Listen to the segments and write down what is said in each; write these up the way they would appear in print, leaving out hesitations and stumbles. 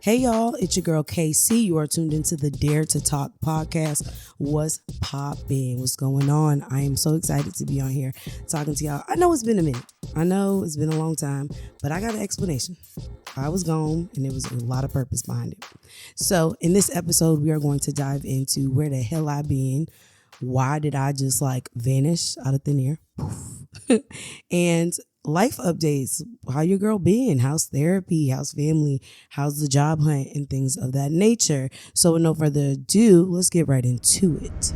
Hey y'all, it's your girl KC. You are tuned into the Dare to Talk podcast. What's poppin'? What's going on? I am so excited to be on here talking to y'all. I know it's been a minute. I know it's been a long time, but I got an explanation. I was gone and there was a lot of purpose behind it. So in this episode, we are going to dive into where the hell I been. Why did I just vanish out of thin air? Poof. And life updates. How your girl been? How's therapy? How's family? How's the job hunt and things of that nature? So with no further ado, let's get right into it.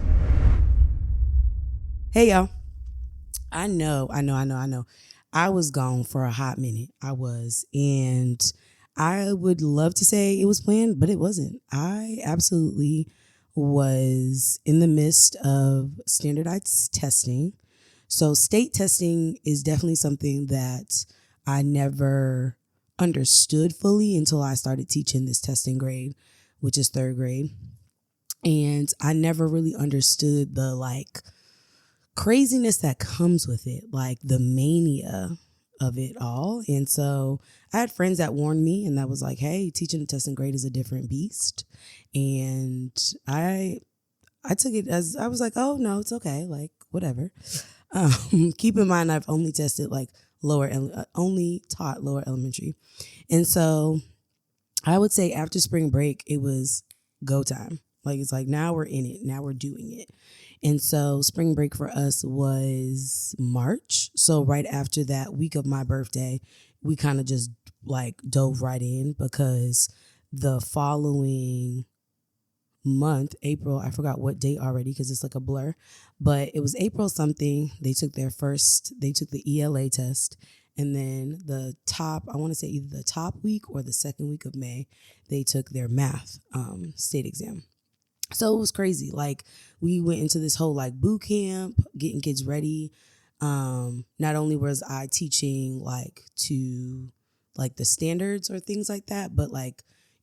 Hey y'all. I know. I was gone for a hot minute. I was. And I would love to say it was planned, but it wasn't. I absolutely was in the midst of standardized testing. So state testing is definitely something that I never understood fully until I started teaching this testing grade, which is third grade. And I never really understood the craziness that comes with it, like the mania of it all. And so I had friends that warned me and that was like, hey, teaching the testing grade is a different beast. And I took it as I was like, oh no, it's okay. Like whatever. Keep in mind, I've only tested only taught lower elementary. And so I would say after spring break, it was go time. It's like now we're in it. Now we're doing it. And so spring break for us was March. So right after that week of my birthday, we kind of just dove right in because the following month, April, I forgot what date already because it's like a blur, but it was April something. They took the ELA test, and then I want to say either the top week or the second week of May, they took their math state exam. So it was crazy. We went into this whole boot camp, getting kids ready. Not only was I teaching to the standards or things like that, but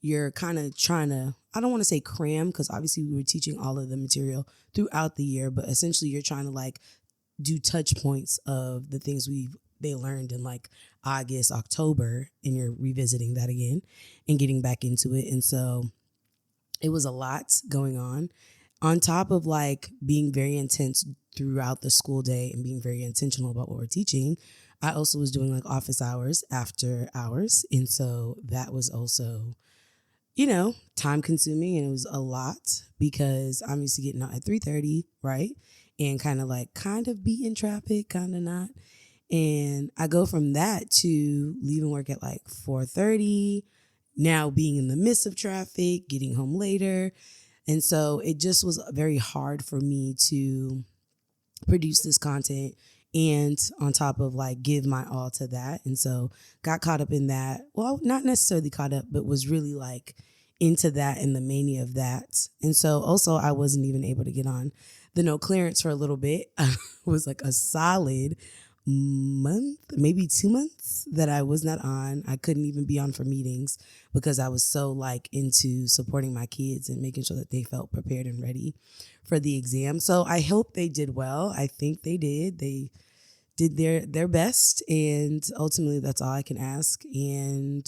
you're kind of trying to, I don't want to say cram, because obviously we were teaching all of the material throughout the year, but essentially you're trying to do touch points of the things they learned in August, October, and you're revisiting that again and getting back into it. And so it was a lot going on top of being very intense throughout the school day and being very intentional about what we're teaching. I also was doing office hours after hours. And so that was also, time consuming, and it was a lot because I'm used to getting out at 3:30, right? And kind of be in traffic, kind of not. And I go from that to leaving work at 4:30, now being in the midst of traffic, getting home later. And so it just was very hard for me to produce this content and on top of give my all to that. And so got caught up in that. Well, not necessarily caught up, but was really into that and the mania of that. And so also I wasn't even able to get on the no clearance for a little bit. It was a solid month, maybe 2 months that I was not on. I couldn't even be on for meetings because I was so into supporting my kids and making sure that they felt prepared and ready for the exam. So I hope they did well. I think they did. They did their best, and ultimately that's all I can ask. And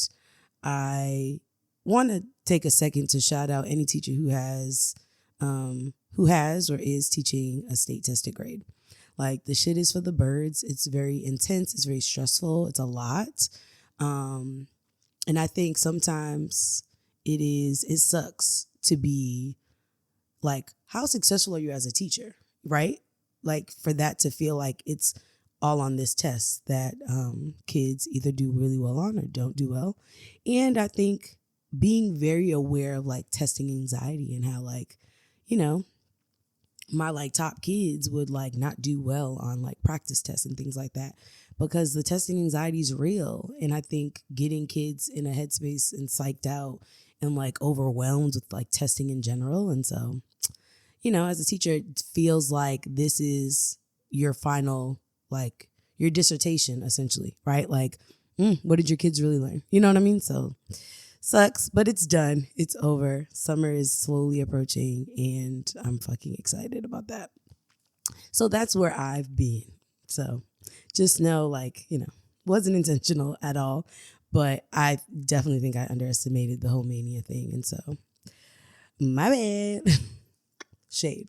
I want to take a second to shout out any teacher who has or is teaching a state tested grade. The shit is for the birds. It's very intense. It's very stressful. It's a lot. And I think sometimes it sucks to be how successful are you as a teacher, right? For that to feel like it's all on this test that kids either do really well on or don't do well. And I think being very aware of testing anxiety and how my top kids would not do well on practice tests and things like that because the testing anxiety is real. And I think getting kids in a headspace and psyched out and overwhelmed with testing in general. And so, as a teacher, it feels like this is your final, your dissertation essentially, right? What did your kids really learn? You know what I mean? So sucks, but it's done. It's over. Summer is slowly approaching and I'm fucking excited about that. So that's where I've been. So just know, wasn't intentional at all, But I definitely think I underestimated the whole mania thing. And so, my bad. Shade.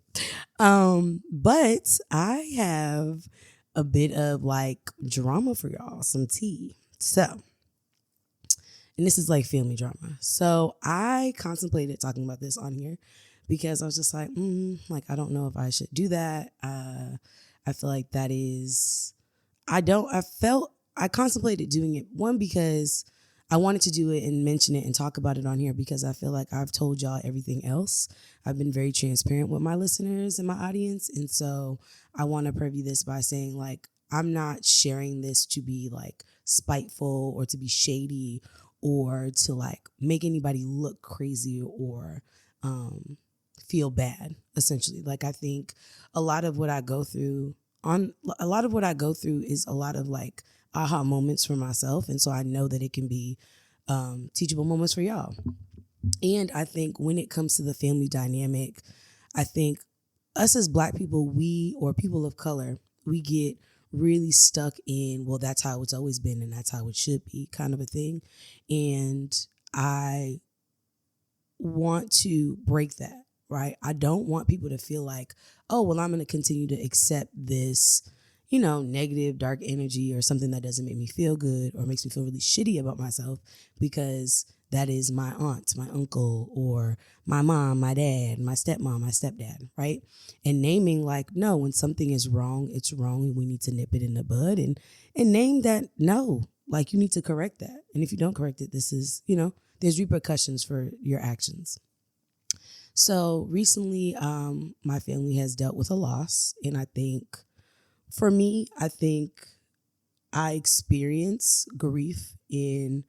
But I have a bit of like drama for y'all, some tea. So, and this is like family drama. So I contemplated talking about this on here because I was just like I don't know if I should do that. I feel like that is, I contemplated doing it. One, because I wanted to do it and mention it and talk about it on here because I feel like I've told y'all everything else. I've been very transparent with my listeners and my audience. And so I want to preview this by saying like, I'm not sharing this to be like spiteful or to be shady or to like make anybody look crazy or feel bad, essentially. Like I think a lot of what I go through is a lot of like aha moments for myself. And so I know that it can be teachable moments for y'all. And I think when it comes to the family dynamic, I think us as Black people, or people of color, we get really stuck in, well, that's how it's always been and that's how it should be kind of a thing. And I want to break that, right? I don't want people to feel like, oh, well, I'm going to continue to accept this, negative, dark energy or something that doesn't make me feel good or makes me feel really shitty about myself because that is my aunt, my uncle, or my mom, my dad, my stepmom, my stepdad, right? And naming like, no, when something is wrong, it's wrong and we need to nip it in the bud and name that no, like you need to correct that. And if you don't correct it, this is, there's repercussions for your actions. So recently, my family has dealt with a loss. And I think for me, I experience grief in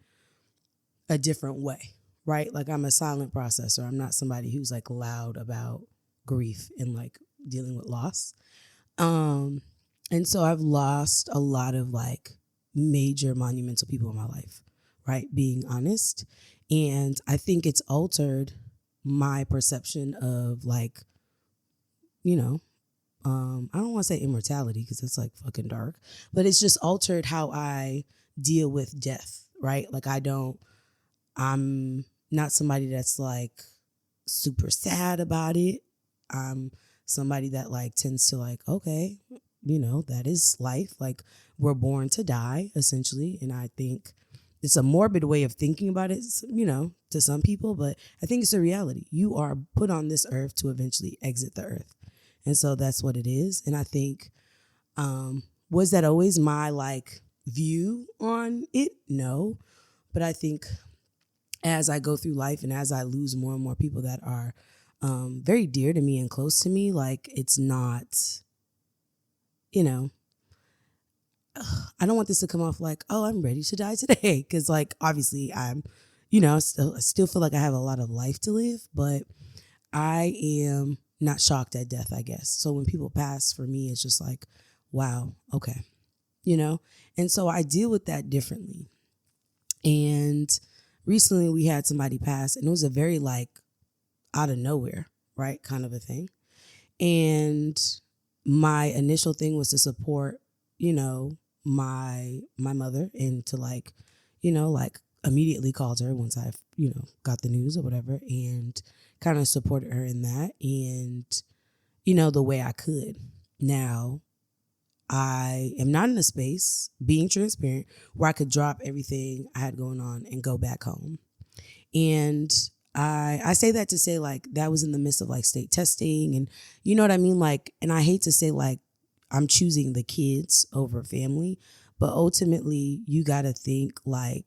a different way, right? Like I'm a silent processor. I'm not somebody who's like loud about grief and like dealing with loss. And so I've lost a lot of like major monumental people in my life, right? Being honest. And I think it's altered my perception of like, I don't want to say immortality because it's like fucking dark, but it's just altered how I deal with death, right? Like I'm not somebody that's like super sad about it. I'm somebody that like tends to like, okay, that is life. Like we're born to die essentially. And I think it's a morbid way of thinking about it, to some people, but I think it's a reality. You are put on this earth to eventually exit the earth. And so that's what it is. And I think, was that always my like view on it? No. But I think as I go through life and as I lose more and more people that are very dear to me and close to me, like it's not, I don't want this to come off like, oh, I'm ready to die today. Because like, obviously I'm, I still feel like I have a lot of life to live, but I am not shocked at death, I guess. So when people pass, for me, it's just like, wow, okay, And so I deal with that differently. And recently we had somebody pass and it was a very like out of nowhere, right? Kind of a thing. And my initial thing was to support, my mother and to like, like immediately called her once I, got the news or whatever and kind of supported her in that and, the way I could. Now, I am not in a space, being transparent, where I could drop everything I had going on and go back home. And I say that to say like that was in the midst of like state testing and you know what I mean? Like, and I hate to say like I'm choosing the kids over family, but ultimately you got to think like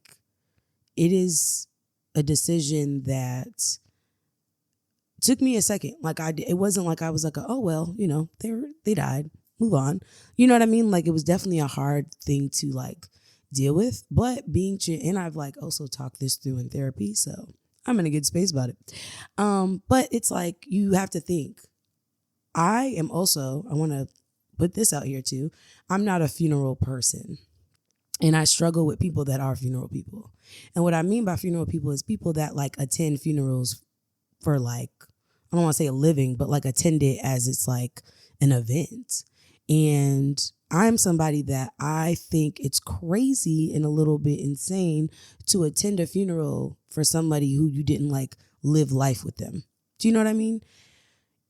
it is a decision that took me a second. Like it wasn't like I was like, oh, well, they died, move on. You know what I mean? Like it was definitely a hard thing to like deal with, but and I've like also talked this through in therapy. So I'm in a good space about it. But it's like, you have to think I want to put this out here too. I'm not a funeral person. And I struggle with people that are funeral people. And what I mean by funeral people is people that like attend funerals for like, I don't want to say a living, but like attend it as it's like an event. And I'm somebody that I think it's crazy and a little bit insane to attend a funeral for somebody who you didn't like live life with them. Do you know what I mean?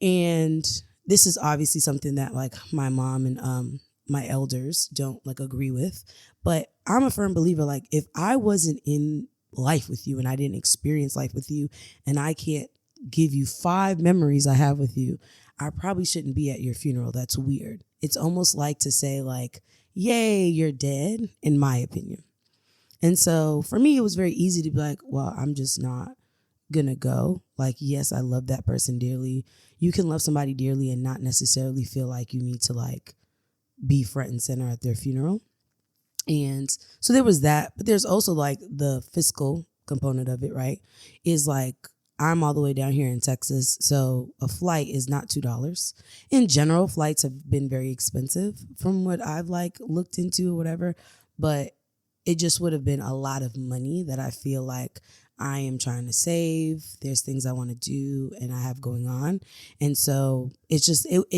And this is obviously something that like my mom and my elders don't like agree with. But I'm a firm believer, like if I wasn't in life with you and I didn't experience life with you and I can't give you 5 memories I have with you, I probably shouldn't be at your funeral. That's weird. It's almost like to say like, yay, you're dead, in my opinion. And so for me, it was very easy to be like, well, I'm just not gonna go. Like, yes, I love that person dearly. You can love somebody dearly and not necessarily feel like you need to like be front and center at their funeral. And so there was that, but there's also like the fiscal component of it, right? Is like I'm all the way down here in Texas, so a flight is not $2. In general, flights have been very expensive from what I've like looked into or whatever, but it just would have been a lot of money that I feel like I am trying to save. There's things I want to do and I have going on. And so it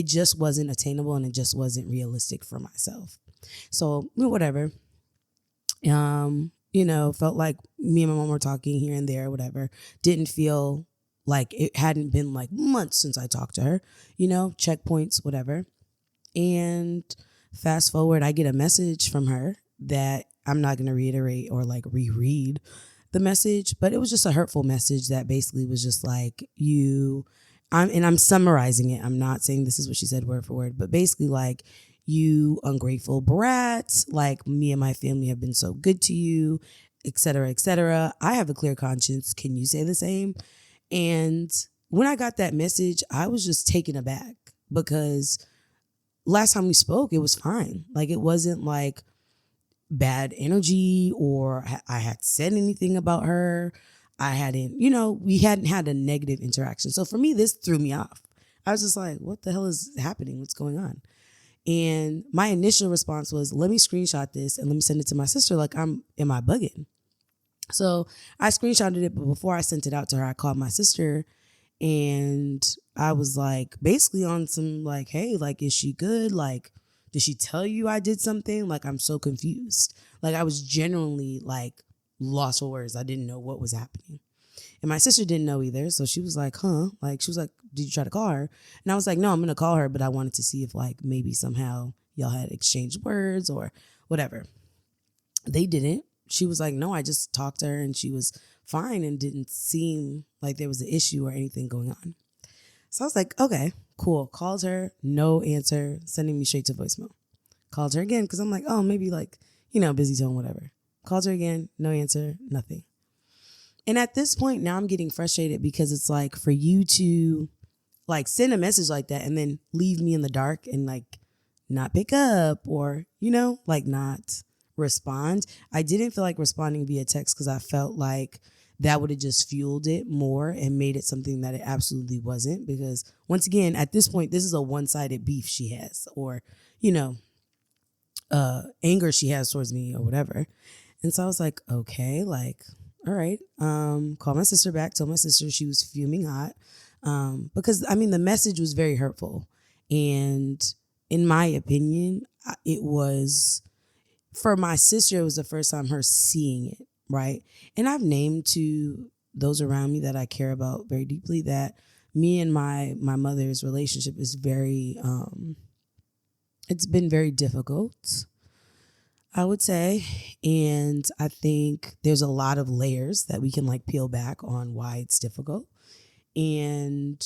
just wasn't attainable and it just wasn't realistic for myself. So whatever. Felt like me and my mom were talking here and there, whatever. Didn't feel like it hadn't been like months since I talked to her, checkpoints, whatever. And fast forward, I get a message from her that I'm not going to reiterate or like reread the message, but it was just a hurtful message that basically was just like I'm summarizing it. I'm not saying this is what she said word for word, but basically like, you ungrateful brat, like me and my family have been so good to you, et cetera, et cetera. I have a clear conscience. Can you say the same? And when I got that message, I was just taken aback because last time we spoke, it was fine. Like it wasn't like bad energy or I had said anything about her. I hadn't, we hadn't had a negative interaction. So for me, this threw me off. I was just like, what the hell is happening? What's going on? And my initial response was, let me screenshot this and let me send it to my sister. Like, am I bugging? So I screenshotted it, but before I sent it out to her, I called my sister and I was like, basically on some like, hey, like, is she good? Like, did she tell you I did something? Like, I'm so confused. Like, I was genuinely like lost for words. I didn't know what was happening. And my sister didn't know either. So she was like, huh? Like, she was like, did you try to call her? And I was like, no, I'm going to call her. But I wanted to see if like maybe somehow y'all had exchanged words or whatever. They didn't. She was like, no, I just talked to her and she was fine and didn't seem like there was an issue or anything going on. So I was like, okay, cool. Called her, no answer, sending me straight to voicemail. Called her again because I'm like, oh, maybe like, busy tone, whatever. Called her again, no answer, nothing. And at this point, now I'm getting frustrated because it's like for you to like send a message like that and then leave me in the dark and like not pick up or, like not respond. I didn't feel like responding via text because I felt like that would have just fueled it more and made it something that it absolutely wasn't. Because once again, at this point, this is a one-sided beef she has or, anger she has towards me or whatever. And so I was like, okay, like, all right. Called my sister back, told my sister she was fuming hot. Because the message was very hurtful. And in my opinion, it was, for my sister, it was the first time her seeing it, right? And I've named to those around me that I care about very deeply that me and my mother's relationship is very, it's been very difficult, I would say. And I think there's a lot of layers that we can like peel back on why it's difficult. And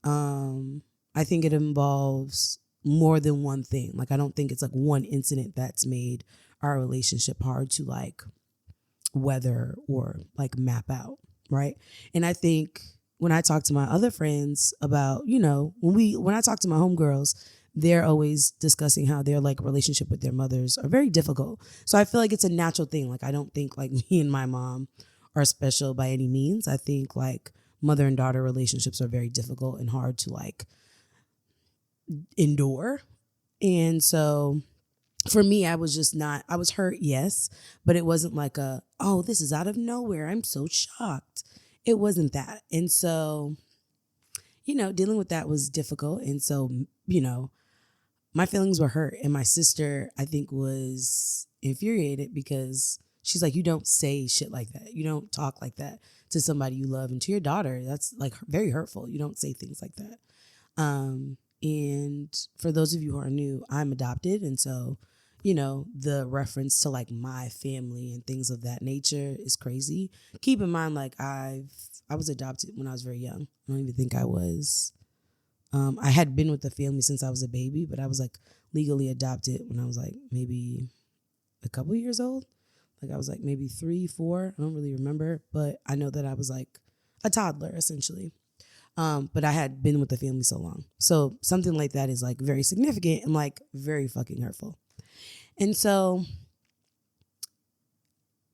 I think it involves more than one thing. Like, I don't think it's like one incident that's made our relationship hard to like weather or like map out. Right. And I think when I talk to my other friends about, when I talk to my homegirls, they're always discussing how their like relationship with their mothers are very difficult. So I feel like it's a natural thing. Like, I don't think like me and my mom are special by any means. I think like mother and daughter relationships are very difficult and hard to like endure. And so for me, I was hurt, yes, but it wasn't like oh, this is out of nowhere, I'm so shocked. It wasn't that. And so, dealing with that was difficult. And so, my feelings were hurt. And my sister, I think, was infuriated because she's like, you don't say shit like that. You don't talk like that to somebody you love and to your daughter. That's like very hurtful. You don't say things like that. And for those of you who are new, I'm adopted. And so, the reference to like my family and things of that nature is crazy. Keep in mind, like I was adopted when I was very young. I don't even think I was. I had been with the family since I was a baby, but I was like legally adopted when I was like maybe a couple years old. Like I was like maybe 3, 4. I don't really remember, but I know that I was like a toddler essentially. But I had been with the family so long. So something like that is like very significant and like very fucking hurtful. And so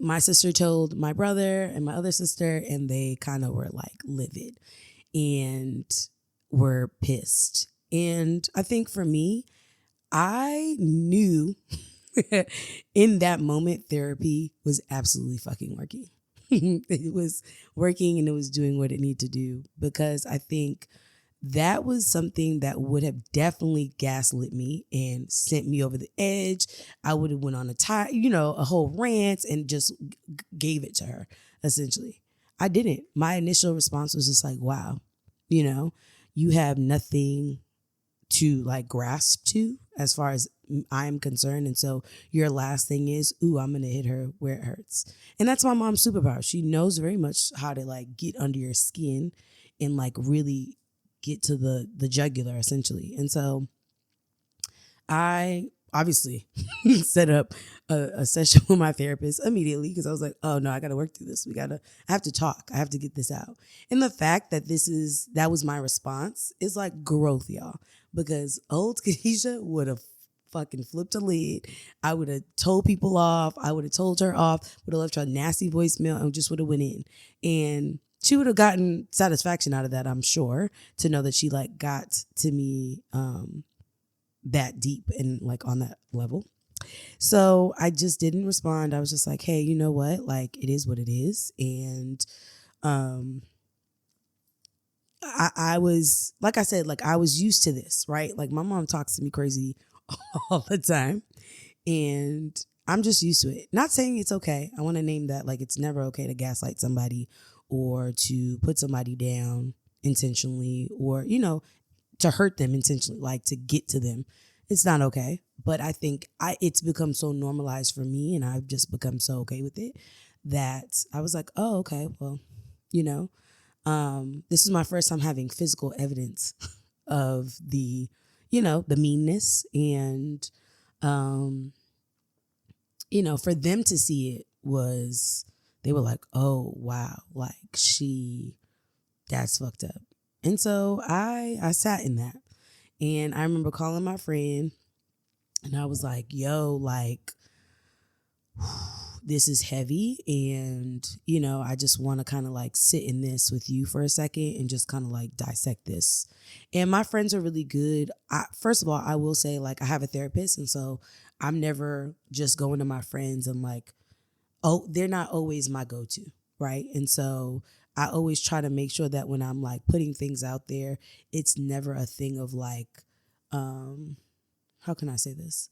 my sister told my brother and my other sister, and they kind of were like livid and were pissed. And I think for me, I knew in that moment therapy was absolutely fucking working. It was working and it was doing what it needed to do, because I think that was something that would have definitely gaslit me and sent me over the edge. I would have went on a whole rant and just gave it to her essentially. I didn't. My initial response was just like, wow, you have nothing to like grasp to as far as I'm concerned. And so your last thing is, ooh, I'm going to hit her where it hurts. And that's my mom's superpower. She knows very much how to like get under your skin and like really get to the jugular essentially. And so I obviously set up a session with my therapist immediately, because I was like, oh no, I got to work through this. I have to talk. I have to get this out. And the fact that that was my response is like growth, y'all, because old Khadijah would have fucking flipped a lid. I would have told people off. I would have told her off, would have left her a nasty voicemail and just would have went in. And she would have gotten satisfaction out of that, I'm sure, to know that she like got to me that deep and like on that level. So I just didn't respond. I was just like, hey, you know what? Like, it is what it is. And I was, like I said, like I was used to this, right? Like my mom talks to me crazy all the time. And I'm just used to it. Not saying it's okay. I want to name that, like, it's never okay to gaslight somebody or to put somebody down intentionally, or, to hurt them intentionally, like to get to them. It's not okay. But I think it's become so normalized for me, and I've just become so okay with it, that I was like, oh, okay, well, this is my first time having physical evidence of the meanness. And, for them to see it they were like, oh, wow, like that's fucked up. And so I sat in that. And I remember calling my friend and I was like, yo, like, this is heavy. And, I just want to kind of like sit in this with you for a second and just kind of like dissect this. And my friends are really good. First of all, I will say, like, I have a therapist. And so I'm never just going to my friends and like, oh, they're not always my go-to. Right. And so I always try to make sure that when I'm like putting things out there, it's never a thing of like, how can I say this?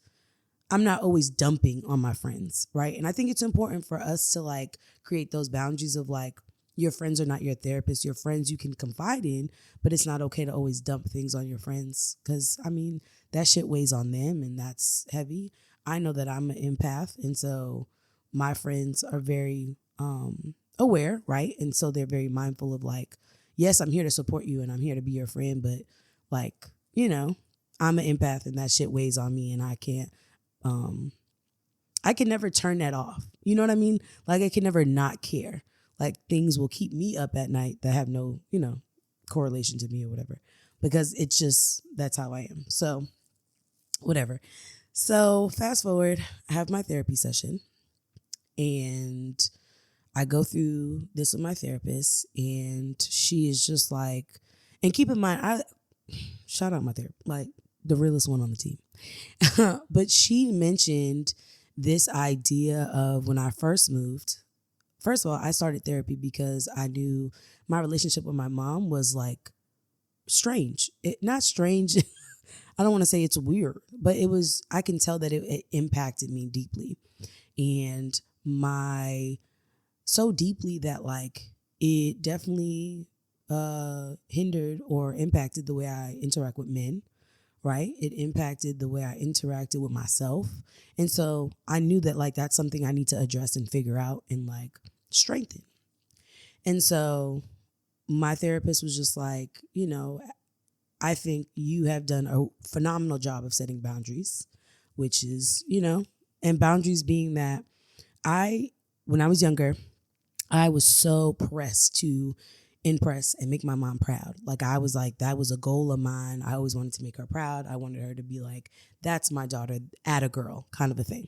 I'm not always dumping on my friends, right? And I think it's important for us to like create those boundaries of like, your friends are not your therapist. Your friends you can confide in, but it's not okay to always dump things on your friends, because I mean, that shit weighs on them and that's heavy. I know that I'm an empath, and so my friends are very aware, right? And so they're very mindful of like, yes, I'm here to support you and I'm here to be your friend, but like, I'm an empath and that shit weighs on me, and I can never turn that off. You know what I mean? Like, I can never not care. Like, things will keep me up at night that have no, correlation to me or whatever, because it's just, that's how I am. So whatever. So fast forward, I have my therapy session and I go through this with my therapist, and she is just like, and keep in mind, shout out my therapist, like the realest one on the team. But she mentioned this idea of when I first moved. First of all, I started therapy because I knew my relationship with my mom was like strange. Not strange. I don't want to say it's weird, but I can tell that it impacted me deeply. And my, so deeply that like it definitely hindered or impacted the way I interact with men, right? It impacted the way I interacted with myself. And so I knew that like that's something I need to address and figure out and like strengthen. And so my therapist was just like, I think you have done a phenomenal job of setting boundaries, which is, and boundaries being that when I was younger, I was so pressed to impress and make my mom proud. Like I was like, that was a goal of mine. I always wanted to make her proud. I wanted her to be like, that's my daughter, at a girl kind of a thing.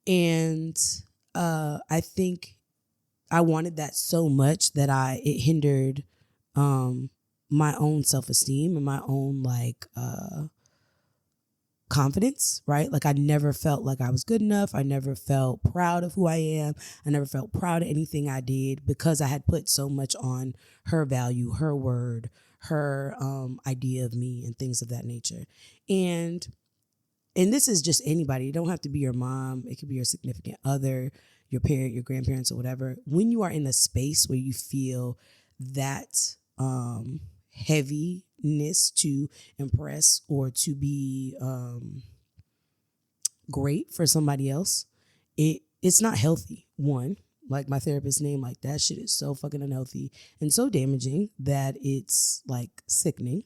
And I think I wanted that so much that it hindered my own self-esteem and my own like confidence, right? Like I never felt like I was good enough. I never felt proud of who I am. I never felt proud of anything I did because I had put so much on her value, her word, her idea of me and things of that nature. And this is just anybody. It don't have to be your mom. It could be your significant other, your parent, your grandparents, or whatever. When you are in a space where you feel that heaviness to impress or to be great for somebody else, it's not healthy. One, like my therapist's name, like that shit is so fucking unhealthy and so damaging that it's like sickening.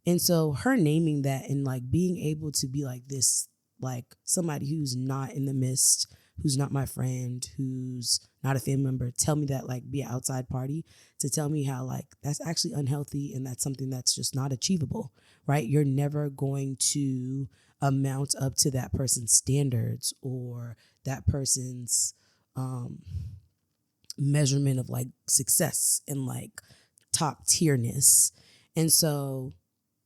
And so her naming that and like being able to be like this, like somebody who's not in the midst, who's not my friend, who's not a family member, tell me that, like be an outside party to tell me how like that's actually unhealthy and that's something that's just not achievable, right? You're never going to amount up to that person's standards or that person's measurement of like success and like top tierness. And so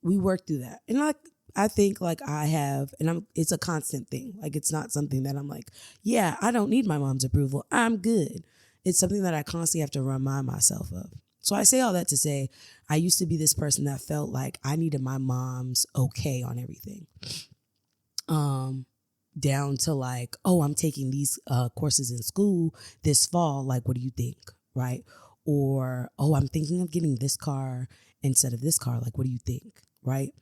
we work through that. And like I think like I have, and it's a constant thing. Like it's not something that I'm like, yeah, I don't need my mom's approval. I'm good. It's something that I constantly have to remind myself of. So I say all that to say, I used to be this person that felt like I needed my mom's okay on everything. Down to like, oh, I'm taking these courses in school this fall. Like, what do you think? Right? Or, oh, I'm thinking of getting this car instead of this car. Like, what do you think? Right?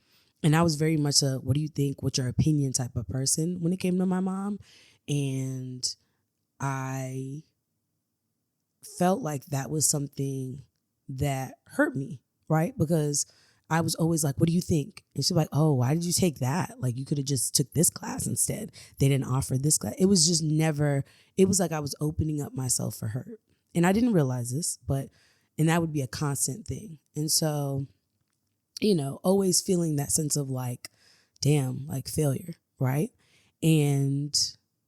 And I was very much a, what do you think? What's your opinion type of person when it came to my mom. And I felt like that was something that hurt me, right? Because I was always like, what do you think? And she's like, oh, why did you take that? Like, you could have just took this class instead. They didn't offer this class. It was just never, it was like I was opening up myself for hurt. And I didn't realize this, and that would be a constant thing. And so, always feeling that sense of like, damn, like failure, right? And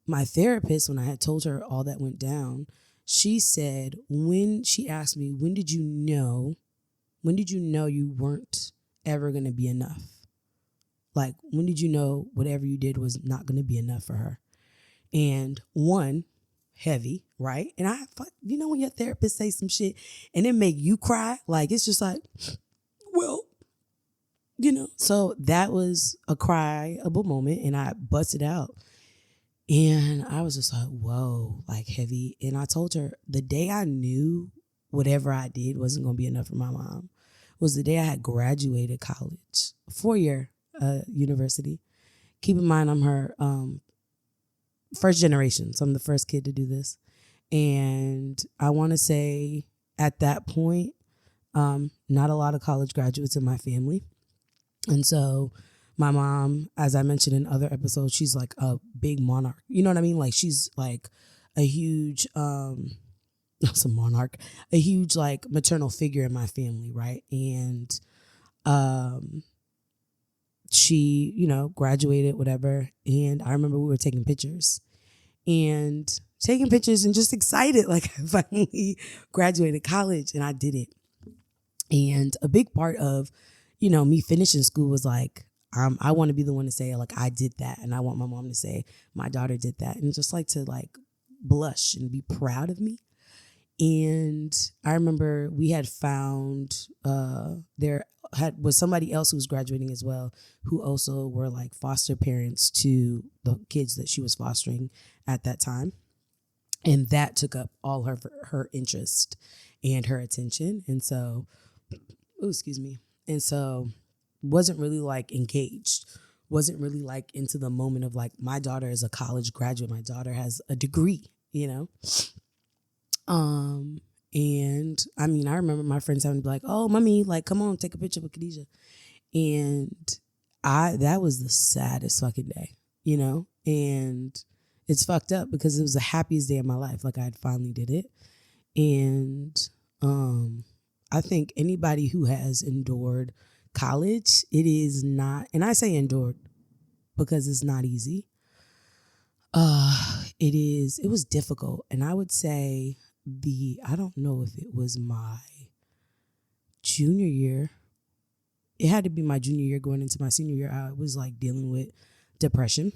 my therapist, when I had told her all that went down, she said, she asked me, when did you know you weren't ever going to be enough? Like, when did you know whatever you did was not going to be enough for her? And one, heavy, right? And when your therapist say some shit and it make you cry, like, it's just like, well, so that was a cryable moment and I busted out. And I was just like, whoa, like heavy. And I told her the day I knew whatever I did wasn't going to be enough for my mom was the day I had graduated college, 4-year university. Keep in mind, I'm her first generation. So I'm the first kid to do this. And I want to say at that point, not a lot of college graduates in my family. And so my mom, as I mentioned in other episodes, she's like a big monarch. You know what I mean? Like she's like a huge, a monarch, a huge like maternal figure in my family, right? And she, graduated, whatever. And I remember we were taking pictures and just excited. Like I finally graduated college and I did it. And a big part of, me finishing school was like, I want to be the one to say like, I did that. And I want my mom to say my daughter did that. And just like to like blush and be proud of me. And I remember we had found their was somebody else who was graduating as well, who also were like foster parents to the kids that she was fostering at that time. And that took up all her interest and her attention. And so, oh, excuse me. And so wasn't really like engaged, wasn't really like into the moment of like, my daughter is a college graduate, my daughter has a degree, you know? And I mean, I remember my friends having to be like, oh, mommy, like, come on, take a picture with Khadijah. And that was the saddest fucking day, you know? And it's fucked up because it was the happiest day of my life. Like, I had finally did it. And I think anybody who has endured college, it is not, and I say endured because it's not easy. It was difficult. And I would say I don't know if it was my junior year. It had to be my junior year going into my senior year. I was like dealing with depression.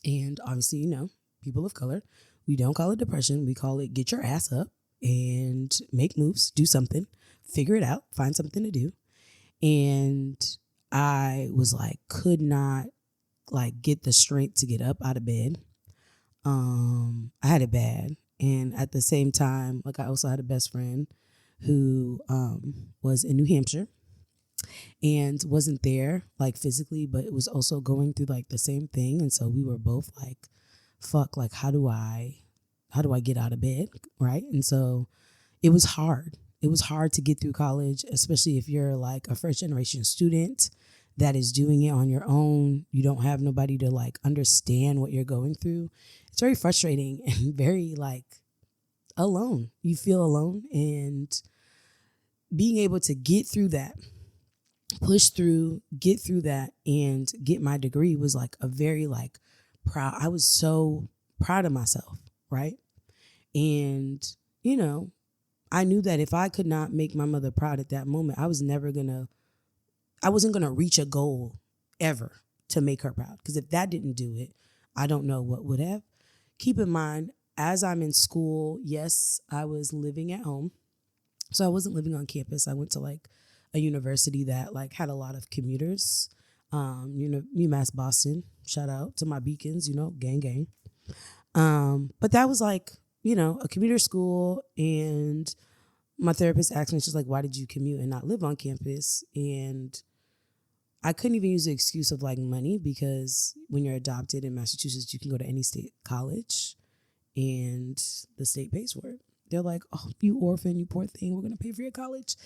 And obviously, you know, people of color, we don't call it depression. We call it get your ass up and make moves, do something, figure it out, find something to do. And I was like, could not like get the strength to get up out of bed. I had it bad. And at the same time, like, I also had a best friend who was in New Hampshire and wasn't there like physically, but it was also going through like the same thing. And so we were both like, fuck, like, how do I get out of bed? Right. And so it was hard. It was hard to get through college, especially if you're like a first generation student that is doing it on your own. You don't have nobody to like understand what you're going through. It's very frustrating and very like alone. You feel alone, and being able to get through that, push through, get through that, and get my degree was like a very like proud. I was so proud of myself, right? And, you know, I knew that if I could not make my mother proud at that moment, I wasn't gonna reach a goal ever to make her proud. Because if that didn't do it, I don't know what would have. Keep in mind, as I'm in school, yes, I was living at home. So I wasn't living on campus. I went to like a university that like had a lot of commuters. UMass Boston, shout out to my Beacons, you know, gang gang. But that was like, you know, a commuter school, and my therapist asked me, she's like, why did you commute and not live on campus? And I couldn't even use the excuse of like money, because when you're adopted in Massachusetts, you can go to any state college and the state pays for it. They're like, oh, you orphan, you poor thing, we're going to pay for your college.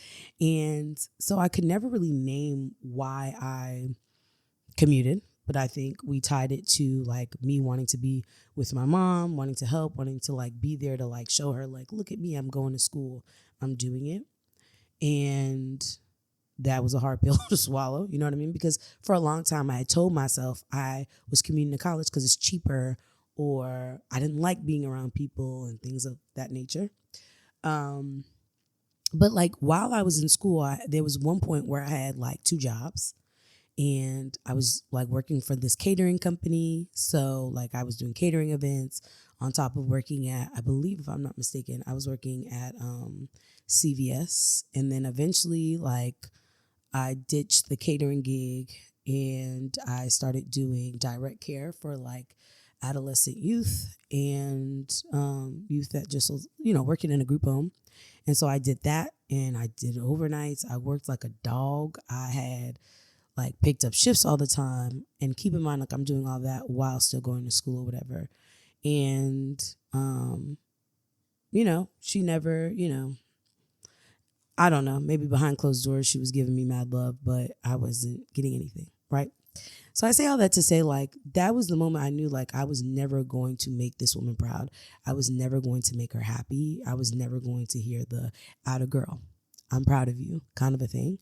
And so I could never really name why I commuted, but I think we tied it to like me wanting to be with my mom, wanting to help, wanting to like be there to like show her like, look at me, I'm going to school, I'm doing it. And that was a hard pill to swallow, you know what I mean? Because for a long time I had told myself I was commuting to college because it's cheaper, or I didn't like being around people and things of that nature. But like while I was in school, there was one point where I had like 2 jobs, and I was like working for this catering company. So like I was doing catering events on top of working at, I believe, if I'm not mistaken, I was working at CVS. And then eventually like I ditched the catering gig and I started doing direct care for like adolescent youth and youth that just was, you know, working in a group home. And so I did that, and I did overnights. I worked like a dog. I had like picked up shifts all the time. And keep in mind, like, I'm doing all that while still going to school or whatever. And, you know, she never, you know, I don't know, maybe behind closed doors, she was giving me mad love, but I wasn't getting anything, right? So I say all that to say, like, that was the moment I knew, like, I was never going to make this woman proud. I was never going to make her happy. I was never going to hear the "atta girl, I'm proud of you" kind of a thing.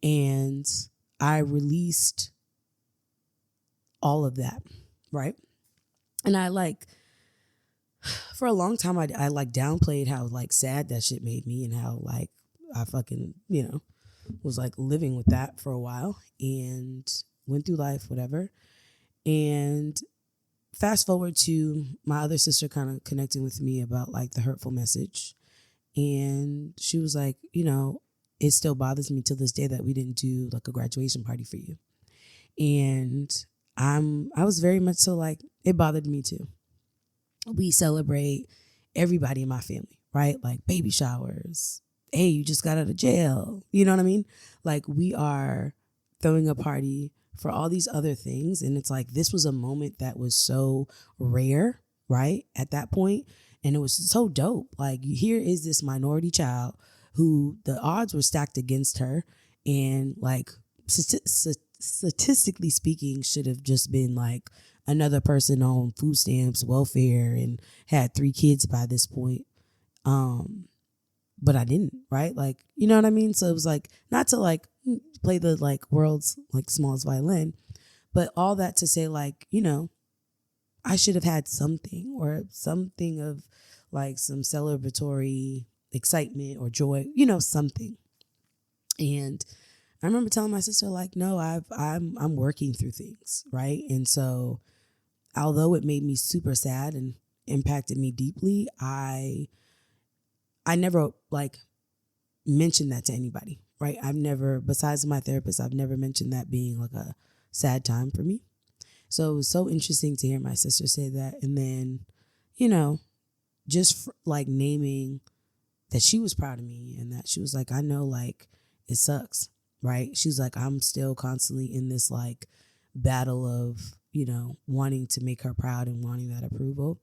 And I released all of that, right? And I like, for a long time, I like downplayed how like sad that shit made me, and how like I fucking, you know, was like living with that for a while and went through life, whatever. And fast forward to my other sister kind of connecting with me about like the hurtful message. And she was like, you know, it still bothers me to this day that we didn't do like a graduation party for you. And I was very much so like, it bothered me too. We celebrate everybody in my family, right? Like baby showers. Hey, you just got out of jail. You know what I mean? Like we are throwing a party for all these other things. And it's like, this was a moment that was so rare, right? At that point. And it was so dope. Like here is this minority child who the odds were stacked against her. And like statistically speaking, should have just been like another person on food stamps, welfare, and had 3 kids by this point. But I didn't, right? Like, you know what I mean? So it was like, not to like play the like world's like smallest violin, but all that to say like, you know, I should have had something or something of like some celebratory excitement or joy, you know, something. And I remember telling my sister like, no, I'm working through things, right? And so although it made me super sad and impacted me deeply, I never like mentioned that to anybody, right? I've never, besides my therapist, I've never mentioned that being like a sad time for me. So it was so interesting to hear my sister say that. And then, you know, just like naming that she was proud of me and that she was like, I know like it sucks, right? She's like, I'm still constantly in this like battle of, you know, wanting to make her proud and wanting that approval.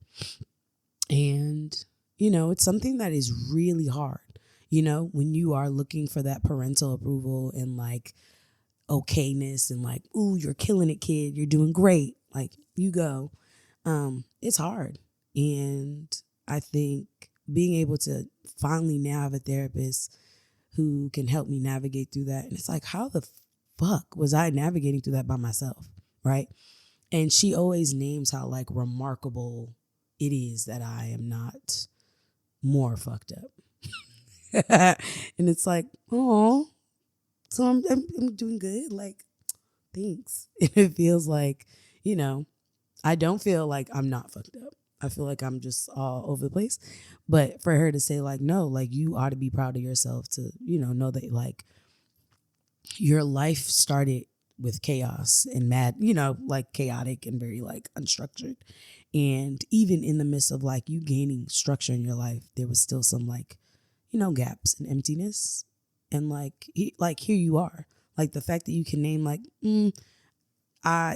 And, you know, it's something that is really hard, you know, when you are looking for that parental approval and like okayness and like, ooh, you're killing it, kid. You're doing great. Like you go. It's hard. And I think being able to finally now have a therapist who can help me navigate through that. And it's like, how the fuck was I navigating through that by myself? Right. And she always names how like remarkable it is that I am not more fucked up. And it's like, oh, so I'm doing good. Like, thanks. And it feels like, you know, I don't feel like I'm not fucked up. I feel like I'm just all over the place. But for her to say like, no, like you ought to be proud of yourself to, you know that like your life started with chaos and mad, you know, like chaotic and very like unstructured. And even in the midst of like you gaining structure in your life, there was still some like, you know, gaps and emptiness. And like, here you are. Like the fact that you can name like,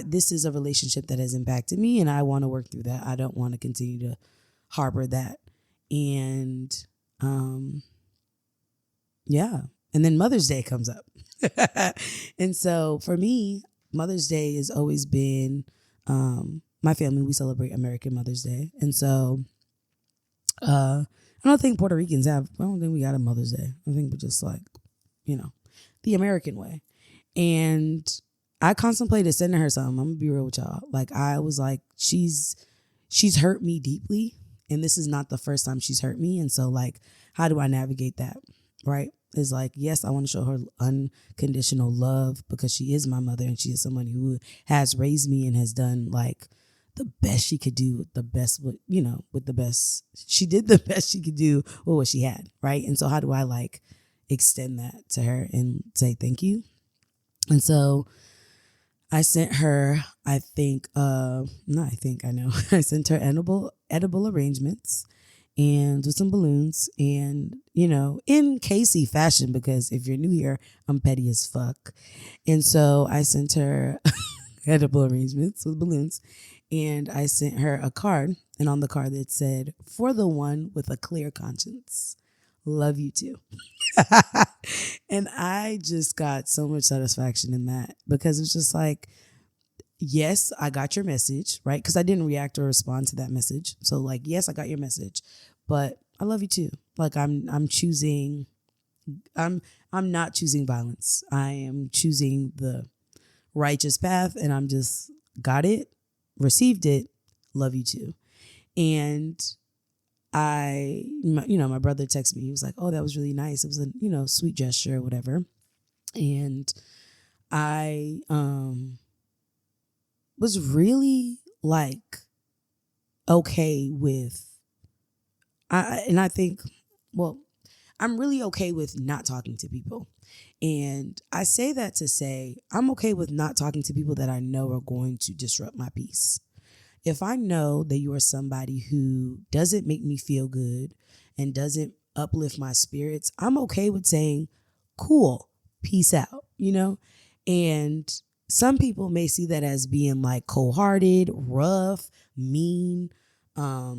this is a relationship that has impacted me and I want to work through that. I don't want to continue to harbor that. And yeah. And then Mother's Day comes up. And so for me, Mother's Day has always been my family. We celebrate American Mother's Day. And so I don't think Puerto Ricans have, I don't think we got a Mother's Day. I think we're just like, you know, the American way. And I contemplated sending her something. I'm gonna be real with y'all. Like I was like, she's hurt me deeply, and this is not the first time she's hurt me. And so like, how do I navigate that? Right? It's like, yes, I want to show her unconditional love because she is my mother and she is someone who has raised me and has done like the best she could do, the best, you know, with the best. She did the best she could do with what she had. Right? And so how do I like extend that to her and say thank you? And so I sent her, I sent her edible arrangements and with some balloons and, you know, in Casey fashion, because if you're new here, I'm petty as fuck. And so I sent her edible arrangements with balloons and I sent her a card. And on the card it said, for the one with a clear conscience, love you too. And I just got so much satisfaction in that because it's just like, yes, I got your message, right? Because I didn't react or respond to that message. So like, yes, I got your message, but I love you too. Like I'm not choosing violence. I am choosing the righteous path and I'm just got it, received it, love you too. And my brother texted me. He was like, oh, that was really nice. It was a, you know, sweet gesture or whatever. And I was really like okay with, I think I'm really okay with not talking to people. And I say that to say I'm okay with not talking to people that I know are going to disrupt my peace. If I know that you are somebody who doesn't make me feel good and doesn't uplift my spirits, I'm okay with saying, cool, peace out, you know? And some people may see that as being like cold hearted, rough, mean, a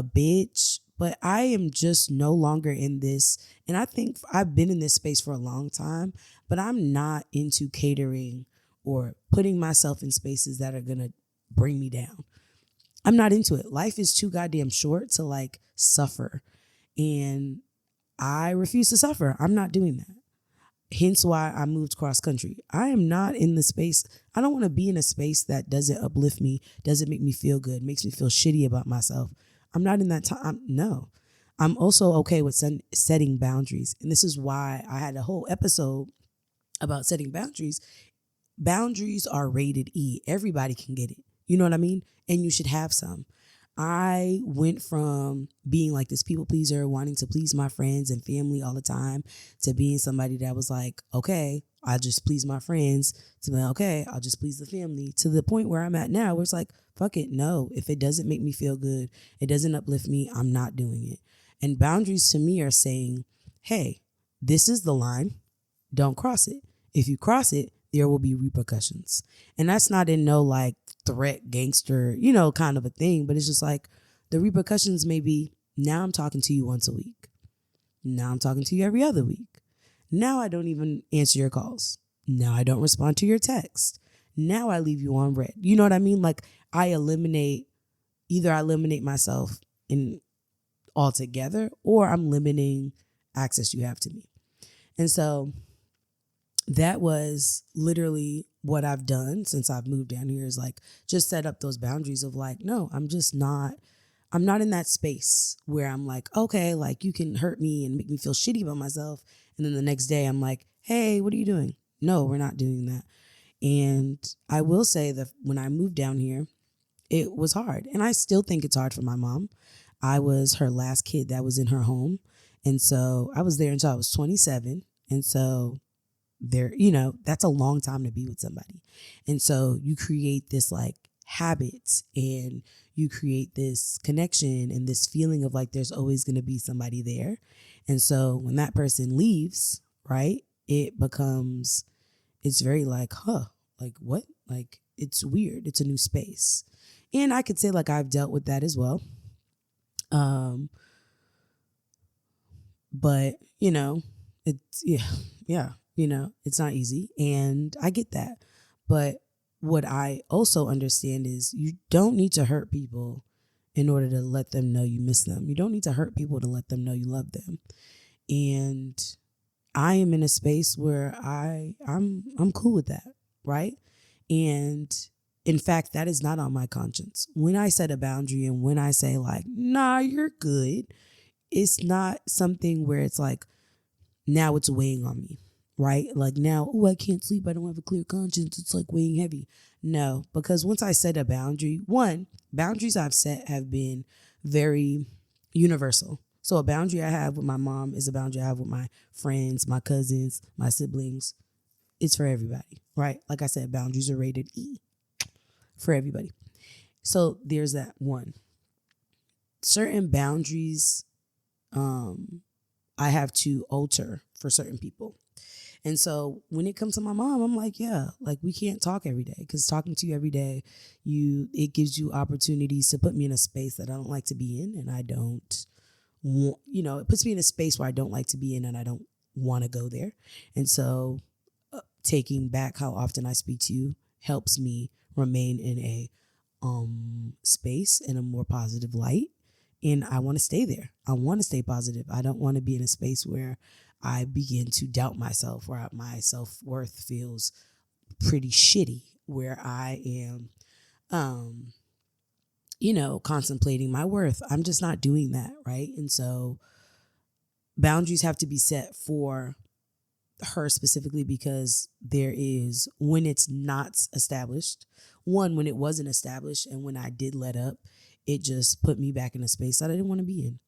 bitch. But I am just no longer in this. And I think I've been in this space for a long time, but I'm not into catering or putting myself in spaces that are going to bring me down. I'm not into it. Life is too goddamn short to like suffer. And I refuse to suffer. I'm not doing that. Hence why I moved cross country. I am not in the space. I don't want to be in a space that doesn't uplift me, doesn't make me feel good, makes me feel shitty about myself. I'm not in that time. No. I'm also okay with setting boundaries. And this is why I had a whole episode about setting boundaries. Boundaries are rated E. Everybody can get it. You know what I mean? And you should have some. I went from being like this people pleaser, wanting to please my friends and family all the time, to being somebody that was like, okay, I just please my friends, to be like, okay, I'll just please the family, to the point where I'm at now where it's like, fuck it, no. If it doesn't make me feel good, it doesn't uplift me, I'm not doing it. And boundaries to me are saying, hey, this is the line, don't cross it. If you cross it, there will be repercussions. And that's not in no like threat, gangster, kind of a thing, but it's just like the repercussions may be, now I'm talking to you once a week. Now I'm talking to you every other week. Now I don't even answer your calls. Now I don't respond to your text. Now I leave you on red. You know what I mean? Like I eliminate myself in altogether, or I'm limiting access you have to me. And so that was literally what I've done since I've moved down here, is like just set up those boundaries of like, no, I'm not in that space where I'm like, okay, like you can hurt me and make me feel shitty about myself. And then the next day I'm like, hey, what are you doing? No, we're not doing that. And I will say that when I moved down here, it was hard. And I still think it's hard for my mom. I was her last kid that was in her home. And so I was there until I was 27. And so that's a long time to be with somebody. And so you create this like habit, and you create this connection and this feeling of like there's always going to be somebody there. And so when that person leaves, right, it's very like, like what? Like it's weird. It's a new space. And I could say like I've dealt with that as well. But it's yeah. It's not easy, and I get that. But what I also understand is you don't need to hurt people in order to let them know you miss them. You don't need to hurt people to let them know you love them. And I am in a space where I'm cool with that, right? And in fact, that is not on my conscience. When I set a boundary and when I say like, nah, you're good, it's not something where it's like, now it's weighing on me. Right? Like now, I can't sleep. I don't have a clear conscience. It's like weighing heavy. No, because once I set a boundary, boundaries I've set have been very universal. So a boundary I have with my mom is a boundary I have with my friends, my cousins, my siblings. It's for everybody, right? Like I said, boundaries are rated E for everybody. So there's that one. Certain boundaries I have to alter for certain people. And so when it comes to my mom, I'm like, yeah, like we can't talk every day, because talking to you every day, it gives you opportunities to put me in a space that I don't like to be in. And I don't want, it puts me in a space where I don't like to be in, and I don't want to go there. And so taking back how often I speak to you helps me remain in a space in a more positive light. And I want to stay there. I want to stay positive. I don't want to be in a space where I begin to doubt myself, where my self-worth feels pretty shitty, where I am, contemplating my worth. I'm just not doing that, right? And so boundaries have to be set for her specifically, because there is, when it's not established, when it wasn't established, and when I did let up, it just put me back in a space that I didn't want to be in.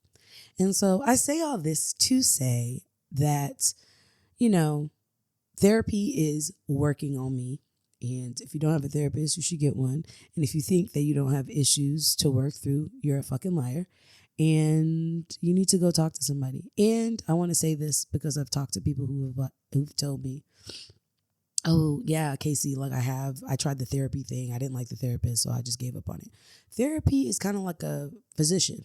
And so I say all this to say that, you know, therapy is working on me. And if you don't have a therapist, you should get one. And if you think that you don't have issues to work through, you're a fucking liar. And you need to go talk to somebody. And I want to say this because I've talked to people who've told me, oh yeah, Casey, like I tried the therapy thing. I didn't like the therapist, so I just gave up on it. Therapy is kind of like a physician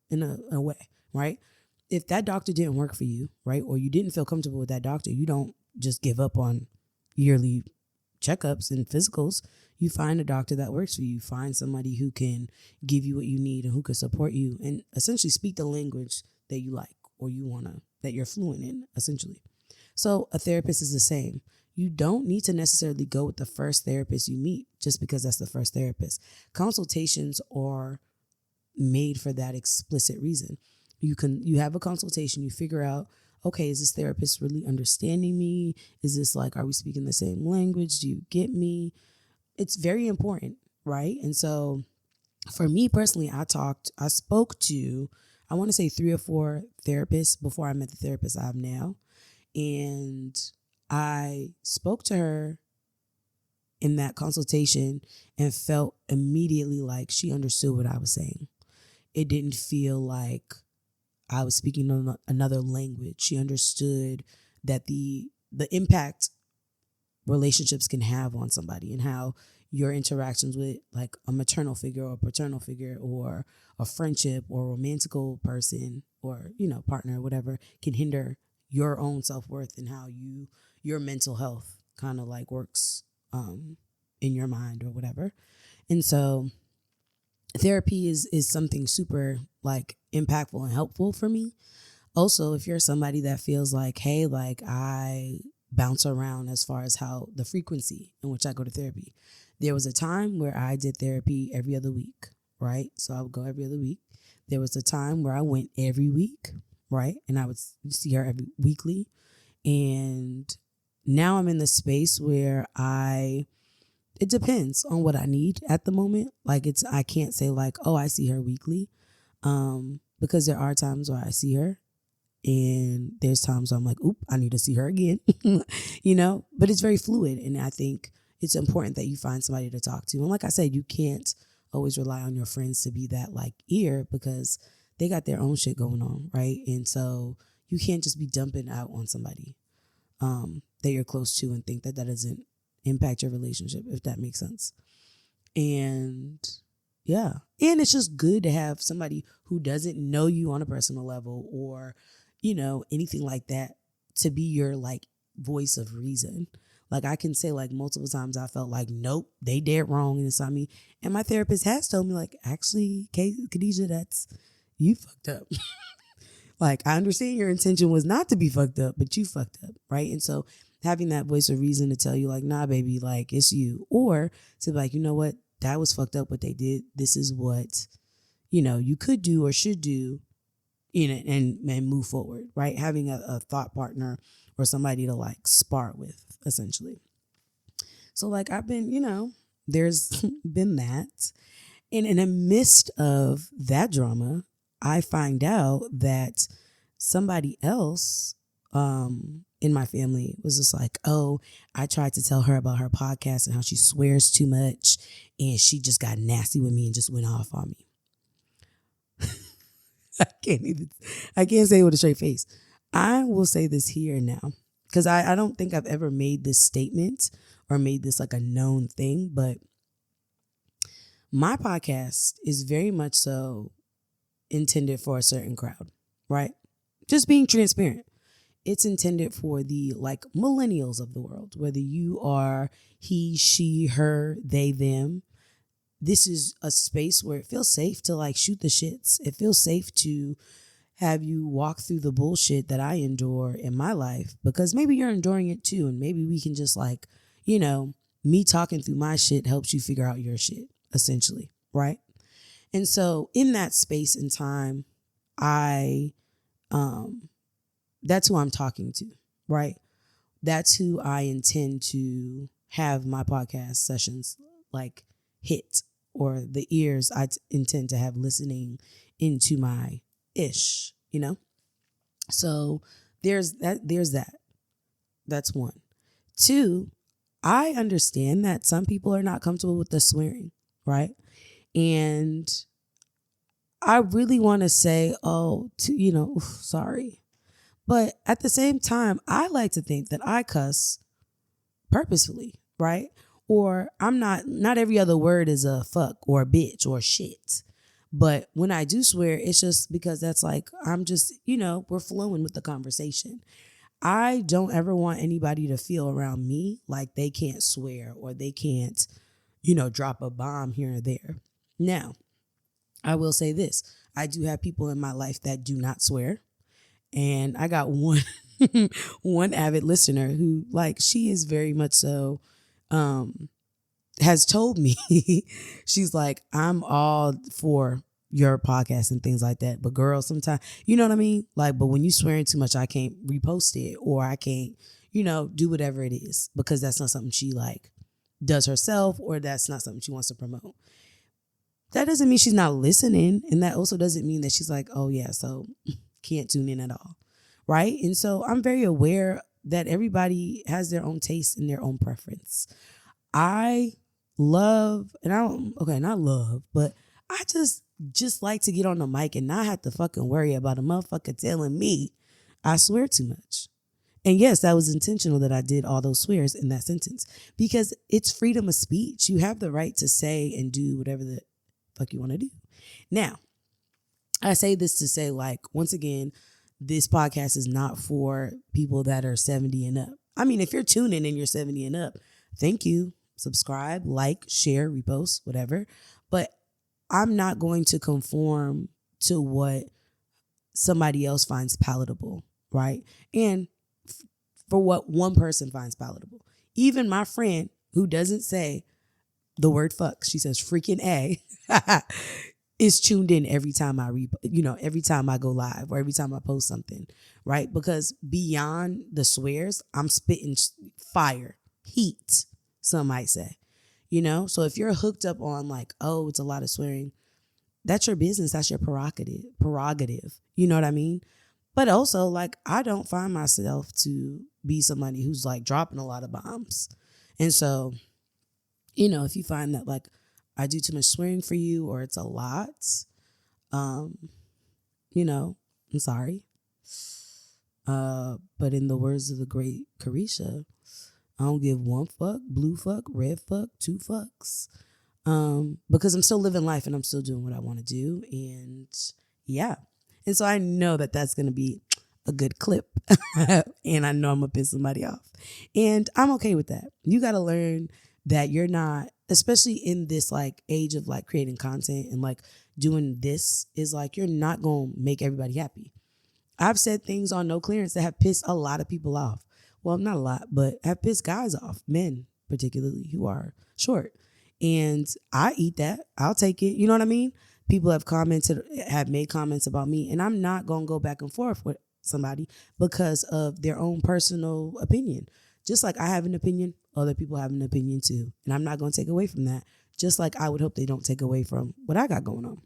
in a way, right? If that doctor didn't work for you, right, or you didn't feel comfortable with that doctor, you don't just give up on yearly checkups and physicals. You find a doctor that works for you. Find somebody who can give you what you need and who can support you and essentially speak the language that you like or that you're fluent in, essentially. So a therapist is the same. You don't need to necessarily go with the first therapist you meet just because that's the first therapist. Consultations are made for that explicit reason. You have a consultation, you figure out, okay, is this therapist really understanding me? Is this like, are we speaking the same language? Do you get me? It's very important, right? And so for me personally, I spoke to, I want to say 3 or 4 therapists before I met the therapist I have now. And I spoke to her in that consultation and felt immediately like she understood what I was saying. It didn't feel like I was speaking another language. She understood that the impact relationships can have on somebody and how your interactions with like a maternal figure or a paternal figure or a friendship or a romantical person or, partner or whatever can hinder your own self-worth and how your mental health kind of like works in your mind or whatever. And so therapy is something super like impactful and helpful for me. Also, if you're somebody that feels like, hey, like I bounce around as far as how the frequency in which I go to therapy. There was a time where I did therapy every other week, right? So I would go every other week. There was a time where I went every week, right? And I would see her every weekly. And now I'm in the space where it depends on what I need at the moment. Like I can't say like, oh, I see her weekly. Because there are times where I see her and there's times where I'm like, oop, I need to see her again, but it's very fluid. And I think it's important that you find somebody to talk to. And like I said, you can't always rely on your friends to be that like ear because they got their own shit going on. Right. And so you can't just be dumping out on somebody that you're close to and think that doesn't impact your relationship, if that makes sense. And yeah. And it's just good to have somebody who doesn't know you on a personal level or, anything like that to be your like voice of reason. Like I can say like multiple times I felt like, nope, they dead wrong inside me. And my therapist has told me like, actually, Khadijah, you fucked up. Like I understand your intention was not to be fucked up, but you fucked up. Right. And so having that voice of reason to tell you like, nah, baby, like it's you. Or to be like, you know what? That was fucked up what they did. This is what, you could do or should do, and move forward, right? Having a thought partner or somebody to like spar with, essentially. So like I've been, there's been that. And in the midst of that drama, I find out that somebody else in my family was just like, oh, I tried to tell her about her podcast and how she swears too much. And she just got nasty with me and just went off on me. I can't say it with a straight face. I will say this here now, because I don't think I've ever made this statement or made this like a known thing, but my podcast is very much so intended for a certain crowd, right? Just being transparent. It's intended for the like millennials of the world, whether you are he, she, her, they, them. This is a space where it feels safe to like shoot the shits. It feels safe to have you walk through the bullshit that I endure in my life because maybe you're enduring it too. And maybe we can just like, me talking through my shit helps you figure out your shit, essentially. Right. And so in that space and time, that's who I'm talking to. Right. That's who I intend to have my podcast sessions like hit, or the ears I intend to have listening into my ish, you know? So there's that. That's one. Two, I understand that some people are not comfortable with the swearing, right? And I really want to say, sorry. But at the same time, I like to think that I cuss purposefully, right? Or I'm not every other word is a fuck or a bitch or shit. But when I do swear, it's just because that's like, I'm just, we're flowing with the conversation. I don't ever want anybody to feel around me like they can't swear or they can't, drop a bomb here or there. Now, I will say this. I do have people in my life that do not swear. And I got one one avid listener who, like, she is very much so has told me, she's like, I'm all for your podcast and things like that. But girl, sometimes, you know what I mean? Like, but when you swearing too much, I can't repost it or I can't, do whatever it is because that's not something she like does herself or that's not something she wants to promote. That doesn't mean she's not listening. And that also doesn't mean that she's like, oh yeah, so can't tune in at all. Right. And so I'm very aware that everybody has their own taste and their own preference. I love, and I don't, okay, not love, but I just like to get on the mic and not have to fucking worry about a motherfucker telling me I swear too much. And yes, that was intentional that I did all those swears in that sentence because it's freedom of speech. You have the right to say and do whatever the fuck you want to do. Now, I say this to say, like, once again, this podcast is not for people that are 70 and up. I mean, if you're tuning and you're 70 and up, thank you. Subscribe, like, share, repost, whatever. But I'm not going to conform to what somebody else finds palatable, right? And for what one person finds palatable. Even my friend who doesn't say the word fuck, she says freaking A, is tuned in every time every time I go live or every time I post something, right? Because beyond the swears, I'm spitting fire, heat, some might say, So if you're hooked up on like, oh, it's a lot of swearing, that's your business. That's your prerogative. You know what I mean? But also, like, I don't find myself to be somebody who's like dropping a lot of bombs. And so, if you find that like I do too much swearing for you or it's a lot, I'm sorry. But in the words of the great Carisha, I don't give one fuck, blue fuck, red fuck, two fucks. Because I'm still living life and I'm still doing what I want to do. And yeah. And so I know that that's going to be a good clip. And I know I'm going to piss somebody off. And I'm okay with that. You got to learn that you're not, especially in this like age of like creating content and like doing this, is like you're not going to make everybody happy. I've said things on No Clearance that have pissed a lot of people off. Well, not a lot, but have pissed guys off, men particularly, who are short. And I eat that. I'll take it. You know what I mean? People have made comments about me, and I'm not going to go back and forth with somebody because of their own personal opinion. Just like I have an opinion, other people have an opinion too. And I'm not going to take away from that. Just like I would hope they don't take away from what I got going on.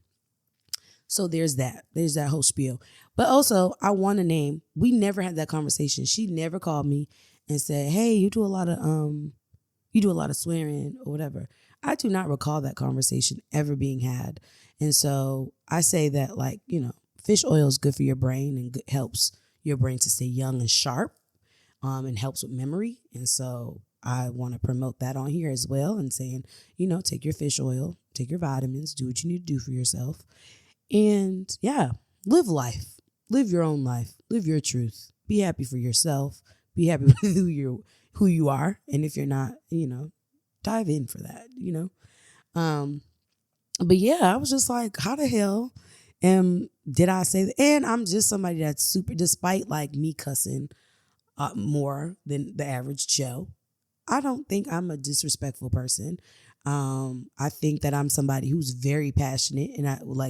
So there's that. There's that whole spiel. But also, I want to name, we never had that conversation. She never called me and said, hey, you do a lot of swearing or whatever. I do not recall that conversation ever being had. And so I say that, like, fish oil is good for your brain and helps your brain to stay young and sharp, and helps with memory. And so I want to promote that on here as well and saying, take your fish oil, take your vitamins, do what you need to do for yourself. And yeah, live life, live your own life, live your truth, be happy for yourself, be happy with who you are. And if you're not, dive in for that, But yeah, I was just like, how the hell did I say that? And I'm just somebody that's super, despite like me cussing more than the average Joe, I don't think I'm a disrespectful person. I think that I'm somebody who's very passionate, and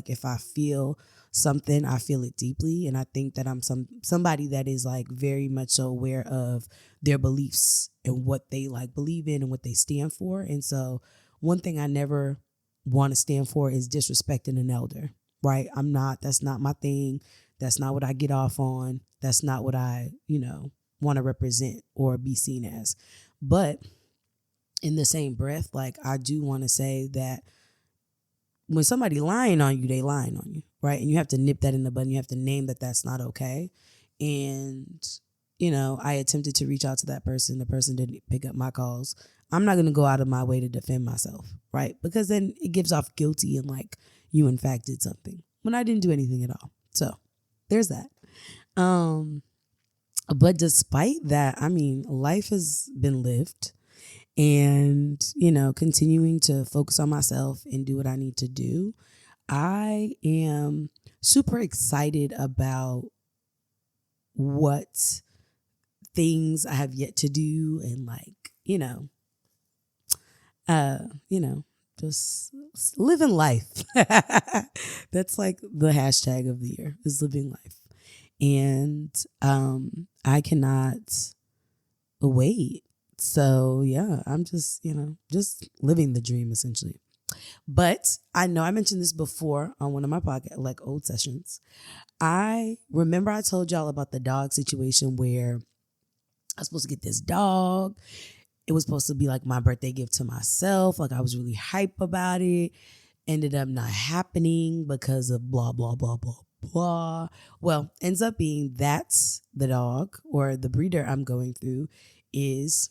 if I feel something, I feel it deeply. And I think that I'm somebody that is like very much so aware of their beliefs and what they like believe in and what they stand for. And so one thing I never want to stand for is disrespecting an elder. right? That's not my thing. That's not what I get off on. That's not what I, want to represent or be seen as. But in the same breath, like I do want to say that when somebody lying on you, they lying on you, right? And you have to nip that in the bud. You have to name that that's not okay. And I attempted to reach out to that person. The person didn't pick up my calls. I'm not going to go out of my way to defend myself, right? Because then it gives off guilty and like you in fact did something when I didn't do anything at all. So there's that. But despite that, I mean, life has been lived, and continuing to focus on myself and do what I need to do. I am super excited about what things I have yet to do, and like just living life. That's like the hashtag of the year, is living life. And I cannot wait. So yeah, I'm just just living the dream essentially. But I know I mentioned this before on one of my podcast, like old sessions. I remember I told y'all about the dog situation where I was supposed to get this dog. It was supposed to be like my birthday gift to myself. Like I was really hype about it. Ended up not happening because of blah, blah, blah, blah, blah. Well, ends up being that's the dog, or the breeder I'm going through is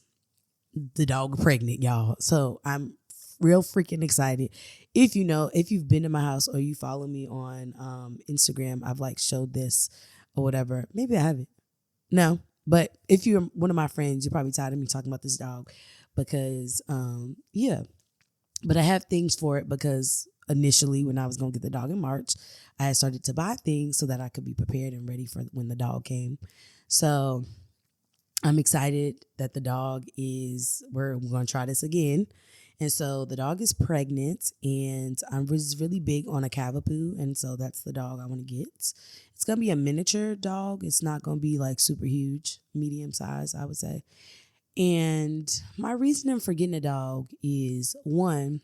the dog pregnant, y'all. So I'm real freaking excited. If you've been to my house or you follow me on Instagram, I've like showed this or whatever. Maybe I haven't. No. But if you're one of my friends, you're probably tired of me talking about this dog because, yeah. But I have things for it because initially when I was going to get the dog in March, I had started to buy things so that I could be prepared and ready for when the dog came. So I'm excited that the dog we're going to try this again. And so the dog is pregnant, and I was really big on a Cavapoo. And so that's the dog I want to get. It's going to be a miniature dog. It's not going to be like super huge, medium size, I would say. And my reasoning for getting a dog is, one,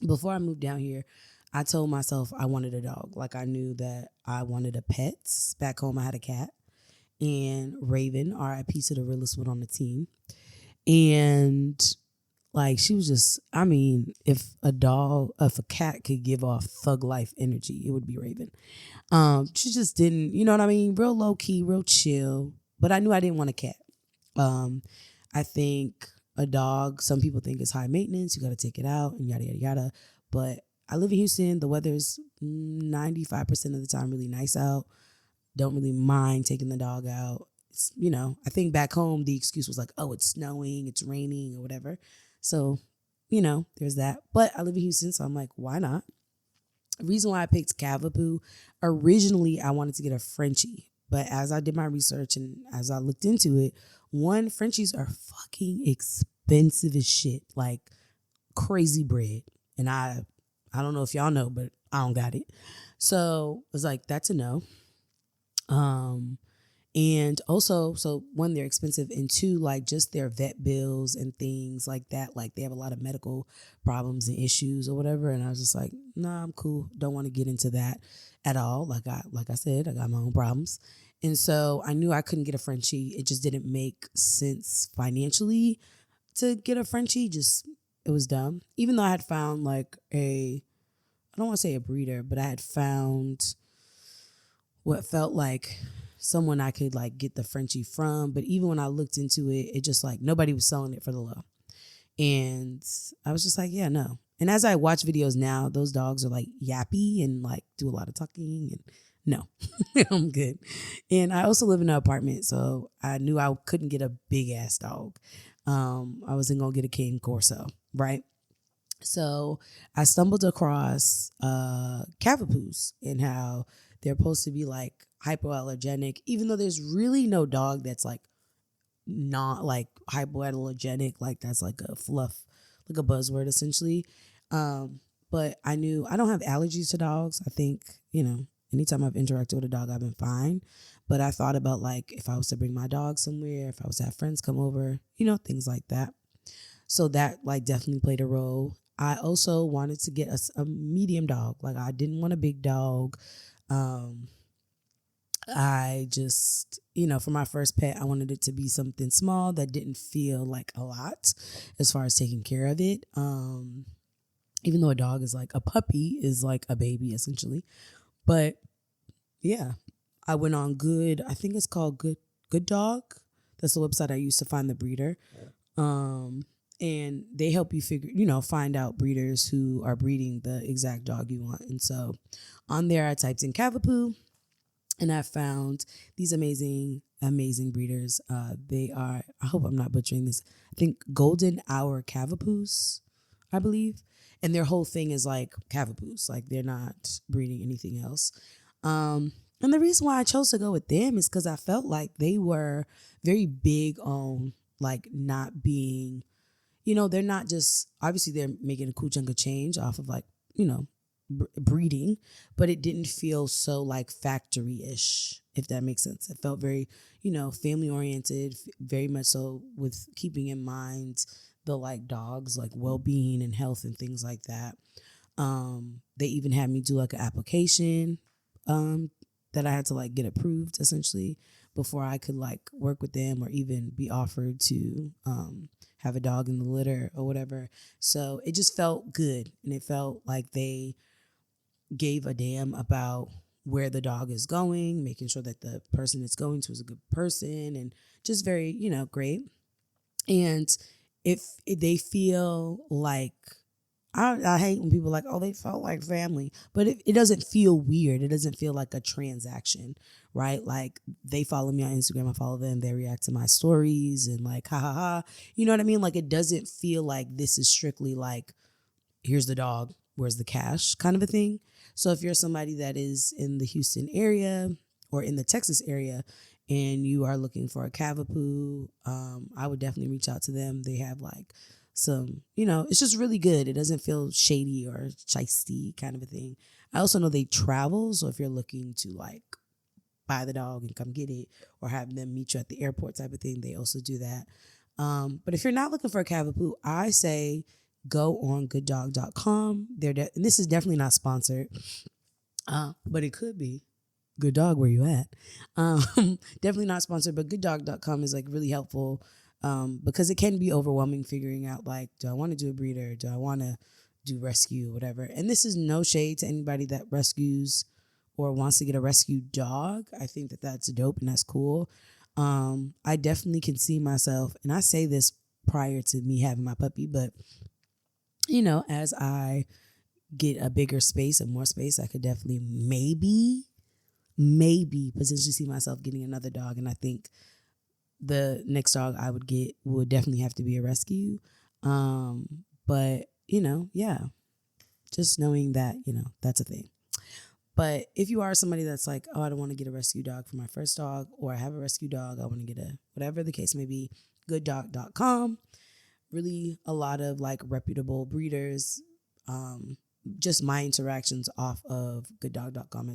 before I moved down here, I told myself I wanted a dog. Like I knew that I wanted a pet. Back home, I had a cat. And Raven, RIP to the realest one on the team. And like she was just, I mean, if a cat could give off thug life energy, it would be Raven. She just didn't, you know what I mean? Real low key, real chill. But I knew I didn't want a cat. I think a dog, some people think it's high maintenance. You got to take it out and yada, yada, yada. But I live in Houston. The weather's 95% of the time really nice out. Don't really mind taking the dog out. It's, I think back home, the excuse was like, oh, it's snowing, it's raining or whatever. So, there's that. But I live in Houston, so I'm like, why not? The reason why I picked Cavapoo, originally I wanted to get a Frenchie. But as I did my research and as I looked into it, one, Frenchies are fucking expensive as shit. Like crazy bread. And I don't know if y'all know, but I don't got it. So it was like, that's a no. And also, so one, they're expensive, and two, like just their vet bills and things like that. Like they have a lot of medical problems and issues or whatever. And I was just like, nah, I'm cool. Don't want to get into that at all. Like I said, I got my own problems. And so I knew I couldn't get a Frenchie. It just didn't make sense financially to get a Frenchie. Just, it was dumb. Even though I had found like I don't want to say a breeder, but I had found what felt like someone I could like get the Frenchie from. But even when I looked into it, it just like nobody was selling it for the low. And I was just like, yeah, no. And as I watch videos now, those dogs are like yappy and like do a lot of talking, and no, I'm good. And I also live in an apartment, so I knew I couldn't get a big ass dog. I wasn't gonna get a Cane Corso, right? So I stumbled across Cavapoos and how they're supposed to be like hypoallergenic, even though there's really no dog that's like not like hypoallergenic. Like that's like a fluff, like a buzzword essentially. But I knew I don't have allergies to dogs. I think, anytime I've interacted with a dog, I've been fine. But I thought about like if I was to bring my dog somewhere, if I was to have friends come over, things like that. So that like definitely played a role. I also wanted to get a medium dog. Like I didn't want a big dog. Um, I just, for my first pet, I wanted it to be something small that didn't feel like a lot as far as taking care of it. Even though a dog is like a puppy is like a baby essentially. But yeah, I went on I think it's called Good Dog. That's the website I used to find the breeder. Um, and they help you find out breeders who are breeding the exact dog you want. And so on there, I typed in Cavapoo and I found these amazing breeders. They are, I hope I'm not butchering this, I think Golden Hour Cavapoos, I believe. And their whole thing is like Cavapoos, like they're not breeding anything else. And the reason why I chose to go with them is because I felt like they were very big on like not being, they're not just, obviously they're making a cool chunk of change off of like, breeding, but it didn't feel so like factory-ish, if that makes sense. It felt very, family oriented, very much so with keeping in mind the like dogs, like well-being and health and things like that. They even had me do like an application that I had to like get approved essentially before I could like work with them or even be offered to have a dog in the litter or whatever. So it just felt good, and it felt like they gave a damn about where the dog is going, making sure that the person it's going to is a good person, and just very, great. And if they feel like, I hate when people are like, oh, they felt like family, but it doesn't feel weird. It doesn't feel like a transaction, right? Like they follow me on Instagram, I follow them, they react to my stories and like, ha ha ha. You know what I mean? Like it doesn't feel like this is strictly like, here's the dog, where's the cash kind of a thing. So if you're somebody that is in the Houston area or in the Texas area and you are looking for a Cavapoo, I would definitely reach out to them. They have like some, it's just really good. It doesn't feel shady or shisty kind of a thing. I also know they travel. So if you're looking to like buy the dog and come get it or have them meet you at the airport type of thing, they also do that. But if you're not looking for a Cavapoo, I say go on gooddog.com. And this is definitely not sponsored, but it could be. Good Dog, where you at? Definitely not sponsored, but gooddog.com is like really helpful because it can be overwhelming figuring out like, do I want to do a breeder? Do I want to do rescue or whatever? And this is no shade to anybody that rescues or wants to get a rescue dog. I think that that's dope and that's cool. I definitely can see myself, and I say this prior to me having my puppy, but as I get a bigger space and more space, I could definitely maybe potentially see myself getting another dog. And I think the next dog I would get would definitely have to be a rescue. But yeah, just knowing that, that's a thing. But if you are somebody that's like, oh, I don't want to get a rescue dog for my first dog, or I have a rescue dog, I want to get whatever the case may be, gooddog.com. Really a lot of like reputable breeders. Just my interactions off of gooddog.com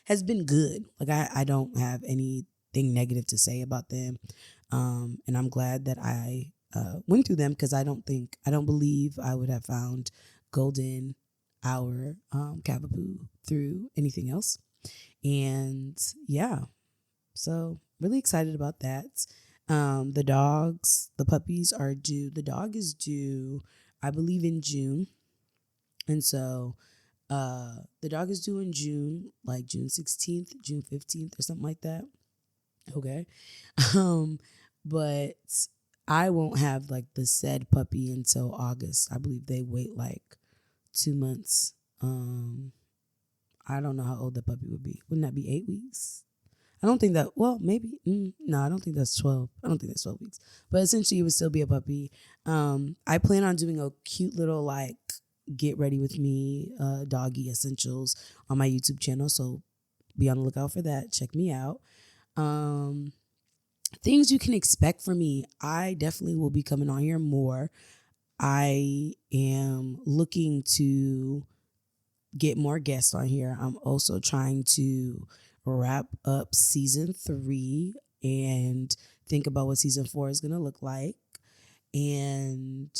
has been good. Like I don't have anything negative to say about them. And I'm glad that I went through them because I don't believe I would have found Golden Hour Cavapoo through anything else. And yeah, so really excited about that. The puppies are due. The dog is due, I believe, in June. And so the dog is due in June, like June 16th, June 15th or something like that. Okay. But I won't have like the said puppy until August. I believe they wait like 2 months. I don't know how old the puppy would be. Wouldn't that be 8 weeks? I don't think that, well, maybe, no, I don't think that's 12. I don't think that's 12 weeks. But essentially, it would still be a puppy. I plan on doing a cute little, like, get ready with me doggy essentials on my YouTube channel. So be on the lookout for that. Check me out. Things you can expect from me. I definitely will be coming on here more. I am looking to get more guests on here. I'm also trying to wrap up season 3 and think about what season 4 is going to look like. And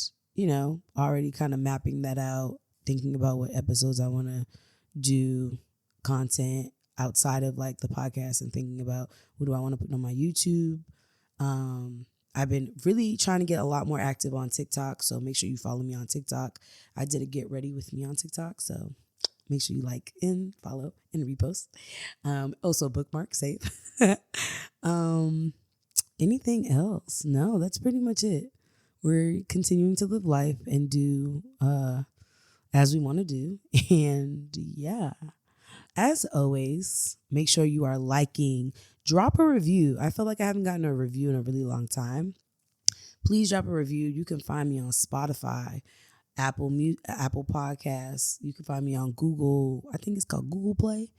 already kind of mapping that out, thinking about what episodes I want to do, content outside of like the podcast, and thinking about what do I want to put on my YouTube. I've been really trying to get a lot more active on TikTok, so make sure you follow me on TikTok. I did a get ready with me on TikTok, so make sure you like and follow and repost. Also bookmark, save. Anything else? No, that's pretty much it. We're continuing to live life and do as we want to do. And yeah, as always, make sure you are liking. Drop a review. I feel like I haven't gotten a review in a really long time. Please drop a review. You can find me on Spotify, Apple Podcasts. You can find me on Google. I think it's called Google Play,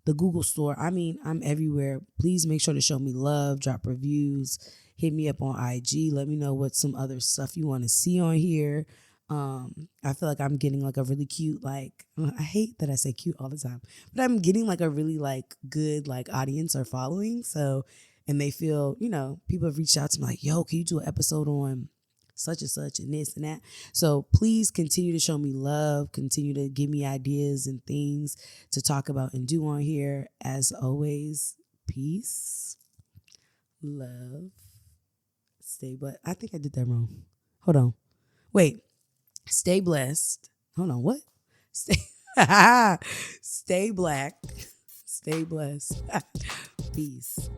the Google Store. I mean, I'm everywhere. Please make sure to show me love. Drop reviews. Hit me up on IG. Let me know what some other stuff you want to see on here. I feel like I'm getting like a really cute, like, I hate that I say cute all the time, but I'm getting like a really like good like audience or following. So, and they feel, people have reached out to me like, yo, can you do an episode on such and such and this and that? So please continue to show me love, continue to give me ideas and things to talk about and do on here. As always, peace, love, stay blessed. I think I did that wrong. Hold on. Wait. Stay blessed. Hold on, what? Stay black. Stay blessed. Peace.